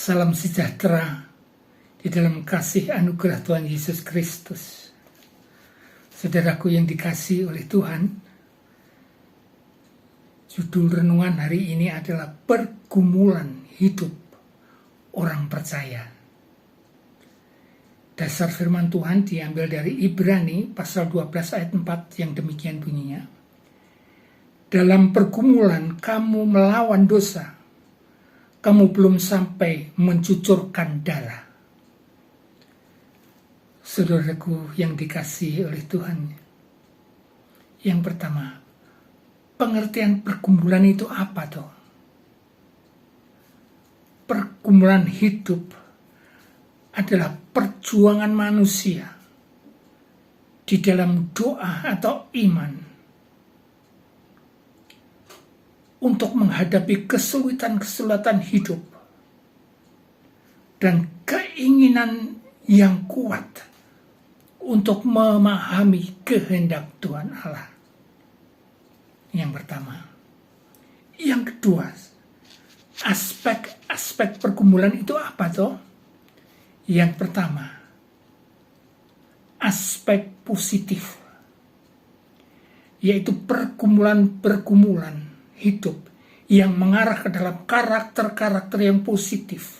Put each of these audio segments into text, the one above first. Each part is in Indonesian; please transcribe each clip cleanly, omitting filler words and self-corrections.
Salam sejahtera di dalam kasih anugerah Tuhan Yesus Kristus. Saudaraku yang dikasihi oleh Tuhan, judul renungan hari ini adalah pergumulan hidup orang percaya. Dasar firman Tuhan diambil dari Ibrani pasal 12 ayat 4 yang demikian bunyinya. Dalam pergumulan kamu melawan dosa, kamu belum sampai mencucurkan darah. Saudaraku yang dikasihi oleh Tuhan, yang pertama, pengertian pergumulan itu apa toh? Pergumulan hidup adalah perjuangan manusia di dalam doa atau iman untuk menghadapi kesulitan-kesulitan hidup dan keinginan yang kuat untuk memahami kehendak Tuhan Allah. Yang pertama. Yang kedua, aspek pergumulan itu apa toh? Yang pertama, aspek positif, yaitu pergumulan hidup yang mengarah ke dalam karakter-karakter yang positif.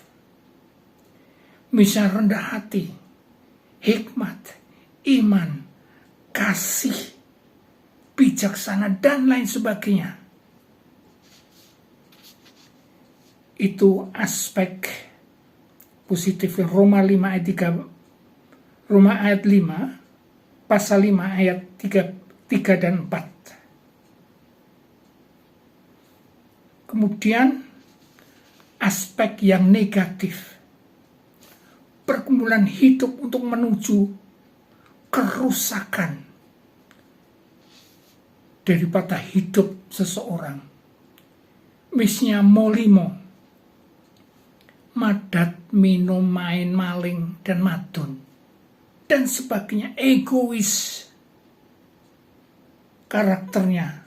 Misal rendah hati, hikmat, iman, kasih, bijaksana, dan lain sebagainya. Itu aspek positif. Roma 5 ayat 5, pasal 5 ayat 3 dan 4. Kemudian aspek yang negatif, pergumulan hidup untuk menuju kerusakan daripada hidup seseorang. Misalnya molimo, madat, minum, main, maling, dan madun, dan sebagainya. Egois, karakternya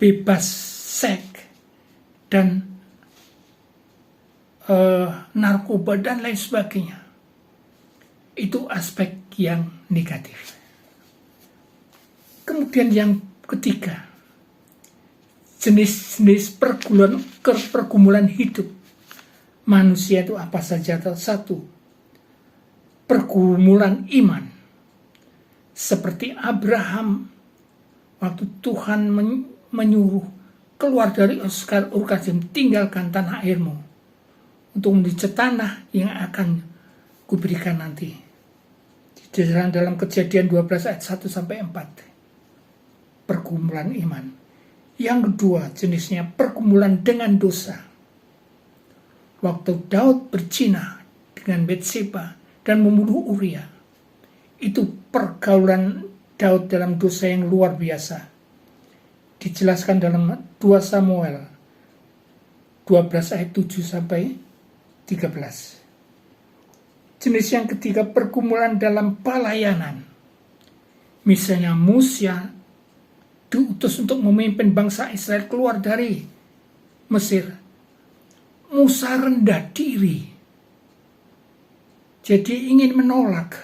bebas seks dan narkoba dan lain sebagainya. Itu aspek yang negatif. Kemudian yang ketiga, jenis-jenis pergumulan hidup manusia itu apa saja? Satu, pergumulan iman, seperti Abraham waktu Tuhan menyuruh keluar dari Ur Kasdim, tinggalkan tanah airmu untuk menuju tanah yang akan kuberikan nanti. Dalam Kejadian 12 ayat 1 sampai 4. Pergumulan iman. Yang kedua jenisnya pergumulan dengan dosa. Waktu Daud berzina dengan Batseba dan membunuh Uria, itu pergaulan Daud dalam dosa yang luar biasa. Dijelaskan dalam 2 Samuel 12 ayat 7 sampai 13. Jenis yang ketiga, pergumulan dalam pelayanan. Misalnya Musa diutus untuk memimpin bangsa Israel keluar dari Mesir. Musa rendah diri, jadi ingin menolak.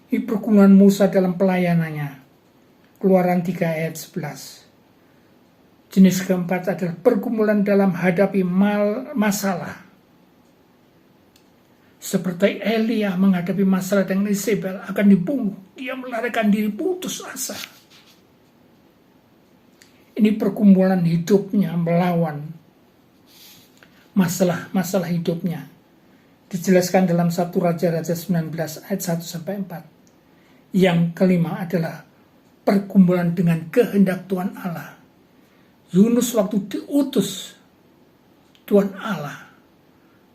Ini pergumulan Musa dalam pelayanannya. Keluaran 3 ayat 11. Jenis keempat adalah pergumulan dalam hadapi masalah. Seperti Elia menghadapi masalah dengan Isabel, akan dibunuh. Dia melarikan diri, putus asa. Ini pergumulan hidupnya melawan masalah hidupnya. Dijelaskan dalam 1 Raja-Raja 19 ayat 1 sampai 4. Yang kelima adalah pergumulan dengan kehendak Tuhan Allah. Yunus waktu diutus Tuhan Allah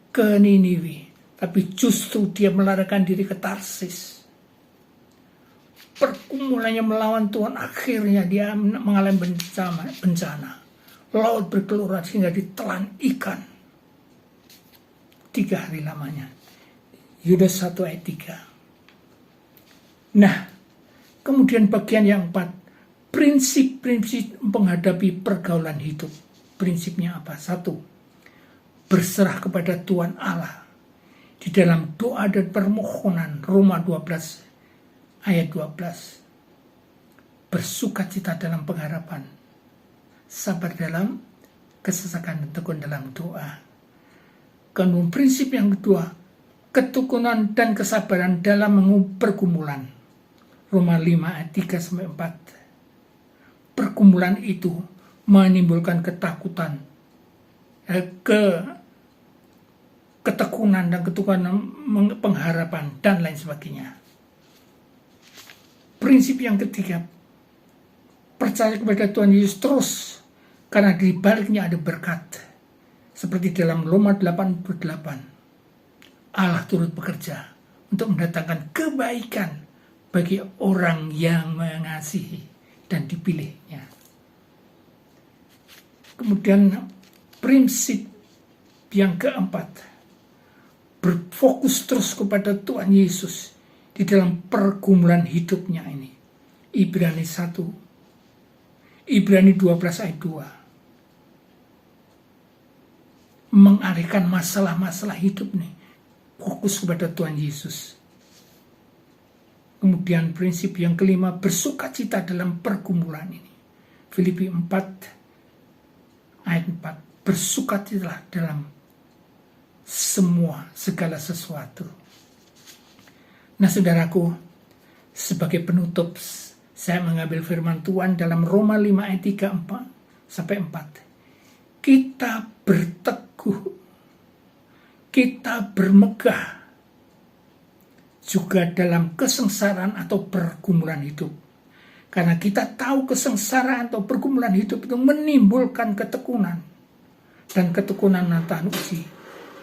ke Niniwe, tapi justru dia melarikan diri ke Tarsis. Pergumulannya melawan Tuhan, akhirnya dia mengalami bencana. Laut bergelora sehingga ditelan ikan 3 hari lamanya. Yunus 1 ayat 3. Nah, kemudian bagian yang 4, prinsip-prinsip menghadapi pergaulan hidup. Prinsipnya apa? 1. berserah kepada Tuhan Allah di dalam doa dan permohonan. Roma 12 ayat 12. Bersukacita dalam pengharapan, sabar dalam kesesakan, dan tekun dalam doa. Kemudian prinsip yang kedua, ketekunan dan kesabaran dalam pergumulan. Roma 5 ayat 3-4. Pergumulan itu menimbulkan ketakutan, ketekunan dan pengharapan, dan lain sebagainya. Prinsip yang ketiga, percaya kepada Tuhan Yesus terus, karena di baliknya ada berkat. Seperti dalam Roma 8:28, Allah turut bekerja untuk mendatangkan kebaikan bagi orang yang mengasihi dan dipilihnya. Kemudian prinsip yang keempat, berfokus terus kepada Tuhan Yesus di dalam pergumulan hidupnya ini. Ibrani 12 ayat 2. Mengalihkan masalah-masalah hidup nih, fokus kepada Tuhan Yesus. Kemudian prinsip yang kelima, bersukacita dalam pergumulan ini. Filipi 4 ayat 4. Bersukacitalah dalam segala sesuatu. Nah, saudaraku, sebagai penutup, saya mengambil firman Tuhan dalam Roma 5 ayat 3-4. Kita berteguh, kita bermegah juga dalam kesengsaraan atau pergumulan hidup. Karena kita tahu kesengsaraan atau pergumulan hidup itu menimbulkan ketekunan. Dan ketekunan tahan uji.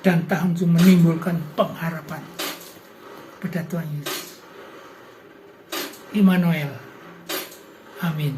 Dan tahan uji menimbulkan pengharapan pada Tuhan Yesus. Immanuel. Amin.